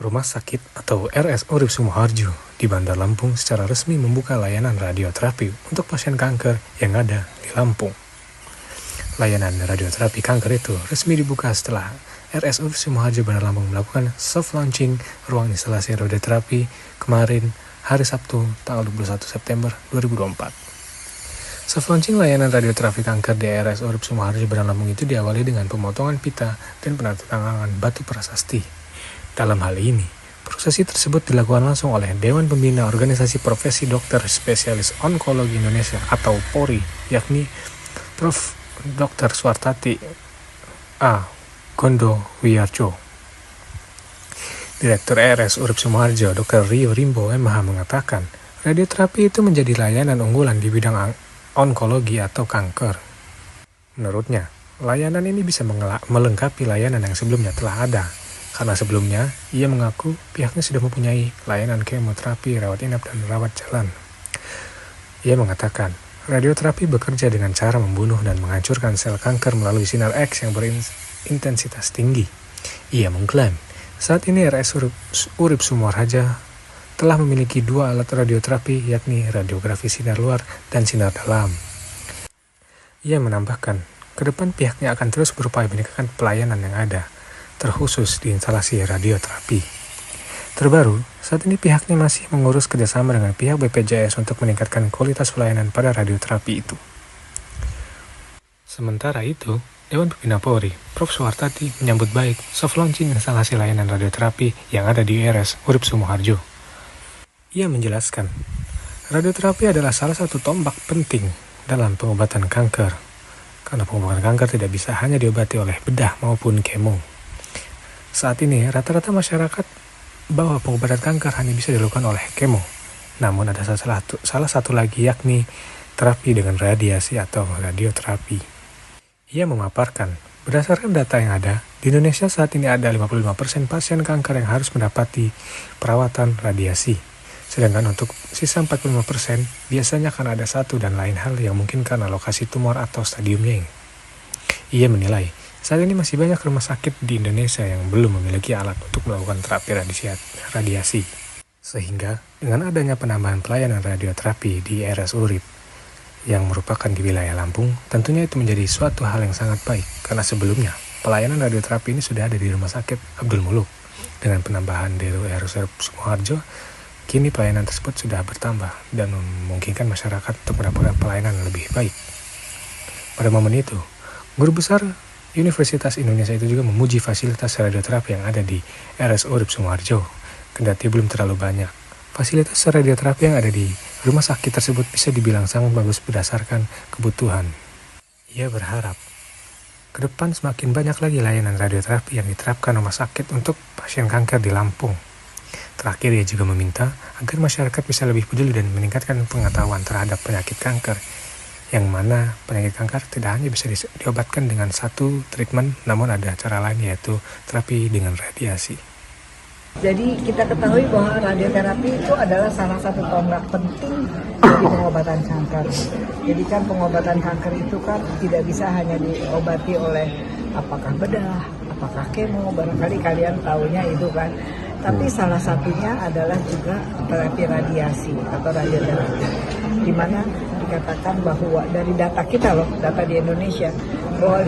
Rumah Sakit atau RS Urip Sumoharjo di Bandar Lampung secara resmi membuka layanan radioterapi untuk pasien kanker yang ada di Lampung. Layanan radioterapi kanker itu resmi dibuka setelah RS Urip Sumoharjo Bandar Lampung melakukan soft launching ruang instalasi radioterapi kemarin hari Sabtu tanggal 21 September 2024. Soft launching layanan radioterapi kanker di RS Urip Sumoharjo Bandar Lampung itu diawali dengan pemotongan pita dan penandatanganan batu prasasti. Dalam hal ini, prosesi tersebut dilakukan langsung oleh Dewan Pembina Organisasi Profesi Dokter Spesialis Onkologi Indonesia atau PORI, yakni Prof. Dr. Suwartati A. Gondowiyarjo. Direktur RS Urip Sumoharjo, Dr. Rio Rimbo MH mengatakan, radioterapi itu menjadi layanan unggulan di bidang onkologi atau kanker. Menurutnya, layanan ini bisa melengkapi layanan yang sebelumnya telah ada. Karena sebelumnya, ia mengaku pihaknya sudah mempunyai layanan kemoterapi, rawat inap, dan rawat jalan. Ia mengatakan, radioterapi bekerja dengan cara membunuh dan menghancurkan sel kanker melalui sinar X yang berintensitas tinggi. Ia mengklaim, saat ini RS Urip Sumoharjo telah memiliki 2 alat radioterapi, yakni radiografi sinar luar dan sinar dalam. Ia menambahkan, ke depan pihaknya akan terus berupaya meningkatkan pelayanan yang ada, terkhusus di instalasi radioterapi. Terbaru, saat ini pihaknya masih mengurus kerjasama dengan pihak BPJS untuk meningkatkan kualitas pelayanan pada radioterapi itu. Sementara itu, Dewan Pembina Polri, Prof. Suwartati menyambut baik soft launching instalasi layanan radioterapi yang ada di RS Urip Sumoharjo. Ia menjelaskan, radioterapi adalah salah satu tombak penting dalam pengobatan kanker, karena pengobatan kanker tidak bisa hanya diobati oleh bedah maupun kemo. Saat ini, rata-rata masyarakat bahwa pengobatan kanker hanya bisa dilakukan oleh kemo. Namun ada salah satu lagi, yakni terapi dengan radiasi atau radioterapi. Ia memaparkan, berdasarkan data yang ada, di Indonesia saat ini ada 55% pasien kanker yang harus mendapati perawatan radiasi. Sedangkan untuk sisa 45% biasanya akan ada satu dan lain hal yang mungkin karena lokasi tumor atau stadiumnya. Ia menilai, saat ini masih banyak rumah sakit di Indonesia yang belum memiliki alat untuk melakukan terapi radiasi. Sehingga, dengan adanya penambahan pelayanan radioterapi di RS Urip yang merupakan di wilayah Lampung, tentunya itu menjadi suatu hal yang sangat baik. Karena sebelumnya, pelayanan radioterapi ini sudah ada di Rumah Sakit Abdul Muluk. Dengan penambahan di RS Urip Sumoharjo, kini pelayanan tersebut sudah bertambah dan memungkinkan masyarakat untuk mendapatkan pelayanan yang lebih baik. Pada momen itu, Guru Besar Universitas Indonesia itu juga memuji fasilitas radioterapi yang ada di RS Urip Sumoharjo. Kendati belum terlalu banyak, fasilitas radioterapi yang ada di rumah sakit tersebut bisa dibilang sangat bagus berdasarkan kebutuhan. Ia berharap ke depan semakin banyak lagi layanan radioterapi yang diterapkan rumah sakit untuk pasien kanker di Lampung. Terakhir, ia juga meminta agar masyarakat bisa lebih peduli dan meningkatkan pengetahuan terhadap penyakit kanker, yang mana penyakit kanker tidak hanya bisa diobatkan dengan satu treatment, namun ada cara lain, yaitu terapi dengan radiasi. Jadi kita ketahui bahwa radioterapi itu adalah salah satu tonggak penting di pengobatan kanker. Jadi kan pengobatan kanker itu kan tidak bisa hanya diobati oleh apakah bedah, apakah kemo, barangkali kalian tahunya itu kan. Tapi salah satunya adalah juga terapi radiasi atau radioterapi, di mana dikatakan bahwa dari data kita loh, data di Indonesia, bahwa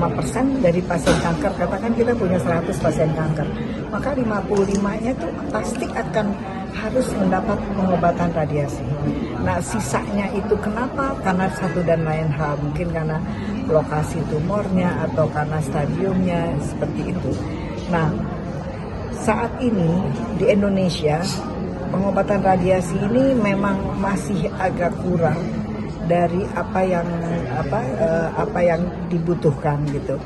55% dari pasien kanker, katakan kita punya 100 pasien kanker, maka 55-nya itu pasti akan harus mendapat pengobatan radiasi. Nah, sisanya itu kenapa? Karena satu dan lain hal, mungkin karena lokasi tumornya atau karena stadiumnya, seperti itu. Nah, saat ini di Indonesia pengobatan radiasi ini memang masih agak kurang dari apa yang dibutuhkan gitu.